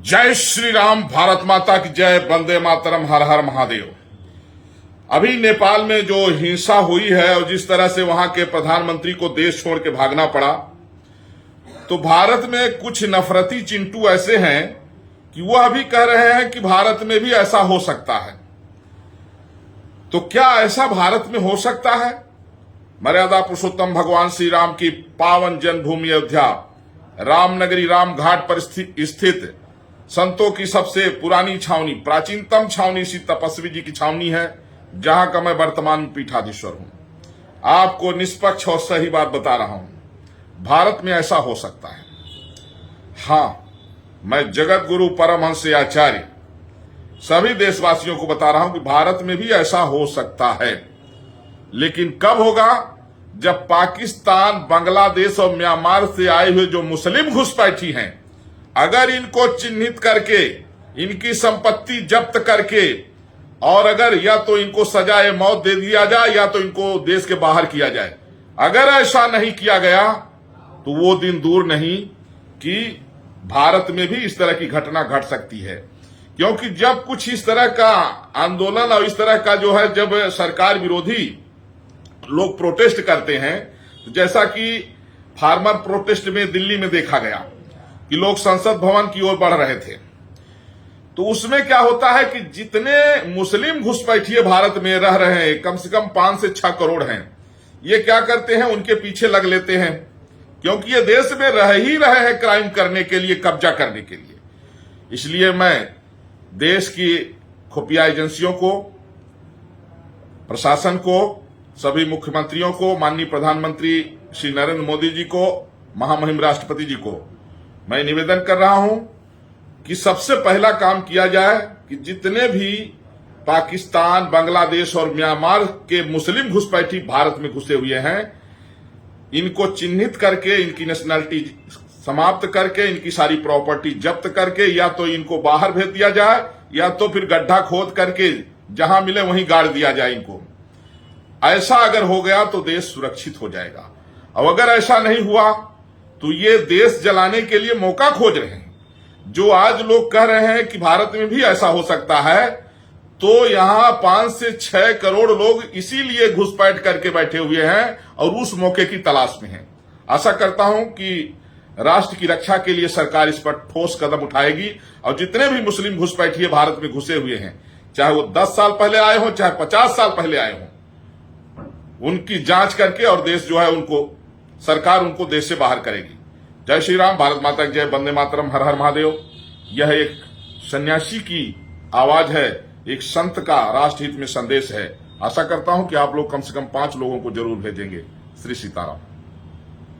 जय श्री राम, भारत माता की जय, वंदे मातरम, हर हर महादेव। अभी नेपाल में जो हिंसा हुई है और जिस तरह से वहां के प्रधानमंत्री को देश छोड़ के भागना पड़ा, तो भारत में कुछ नफरती चिंटू ऐसे हैं कि वह भी कह रहे हैं कि भारत में भी ऐसा हो सकता है। तो क्या ऐसा भारत में हो सकता है? मर्यादा पुरुषोत्तम भगवान श्री राम की पावन जन्मभूमि अयोध्या, रामनगरी राम घाट पर स्थित संतों की सबसे पुरानी छावनी, प्राचीनतम छावनी श्री तपस्वी जी की छावनी है, जहां का मैं वर्तमान पीठाधीश्वर हूं। आपको निष्पक्ष और सही बात बता रहा हूं, भारत में ऐसा हो सकता है। हां, मैं जगत गुरु परमहंस आचार्य सभी देशवासियों को बता रहा हूं कि भारत में भी ऐसा हो सकता है। लेकिन कब होगा? जब पाकिस्तान, बांग्लादेश और म्यांमार से आए हुए जो मुस्लिम घुसपैठी हैं, अगर इनको चिन्हित करके, इनकी संपत्ति जब्त करके, और अगर या तो इनको सजाए मौत दे दिया जाए या तो इनको देश के बाहर किया जाए। अगर ऐसा नहीं किया गया तो वो दिन दूर नहीं कि भारत में भी इस तरह की घटना घट सकती है। क्योंकि जब कुछ इस तरह का आंदोलन और इस तरह का जो है, जब सरकार विरोधी लोग प्रोटेस्ट करते हैं, जैसा कि फार्मर प्रोटेस्ट में दिल्ली में देखा गया कि लोग संसद भवन की ओर बढ़ रहे थे, तो उसमें क्या होता है कि जितने मुस्लिम घुसपैठिए भारत में रह रहे हैं, कम से कम 5 से 6 करोड़ हैं, ये क्या करते हैं, उनके पीछे लग लेते हैं। क्योंकि ये देश में रह ही रहे हैं क्राइम करने के लिए, कब्जा करने के लिए। इसलिए मैं देश की खुफिया एजेंसियों को, प्रशासन को, सभी मुख्यमंत्रियों को, माननीय प्रधानमंत्री श्री नरेंद्र मोदी जी को, महामहिम राष्ट्रपति जी को मैं निवेदन कर रहा हूं कि सबसे पहला काम किया जाए कि जितने भी पाकिस्तान, बांग्लादेश और म्यांमार के मुस्लिम घुसपैठी भारत में घुसे हुए हैं, इनको चिन्हित करके, इनकी नेशनलिटी समाप्त करके, इनकी सारी प्रॉपर्टी जब्त करके, या तो इनको बाहर भेज दिया जाए या तो फिर गड्ढा खोद करके जहां मिले वहीं गाड़ दिया जाए इनको। ऐसा अगर हो गया तो देश सुरक्षित हो जाएगा। और अगर ऐसा नहीं हुआ तो ये देश जलाने के लिए मौका खोज रहे हैं। जो आज लोग कह रहे हैं कि भारत में भी ऐसा हो सकता है, तो यहां 5 से 6 करोड़ लोग इसीलिए घुसपैठ करके बैठे हुए हैं और उस मौके की तलाश में हैं। आशा करता हूं कि राष्ट्र की रक्षा के लिए सरकार इस पर ठोस कदम उठाएगी और जितने भी मुस्लिम घुसपैठिए भारत में घुसे हुए हैं, चाहे वो 10 साल पहले आए हों, चाहे 50 साल पहले आए हों, उनकी जांच करके और देश जो है उनको, सरकार उनको देश से बाहर करेगी। जय श्री राम, भारत माता की जय, वंदे मातरम, हर हर महादेव। यह एक सन्यासी की आवाज है, एक संत का राष्ट्र हित में संदेश है। आशा करता हूं कि आप लोग कम से कम 5 लोगों को जरूर भेजेंगे। श्री सीताराम।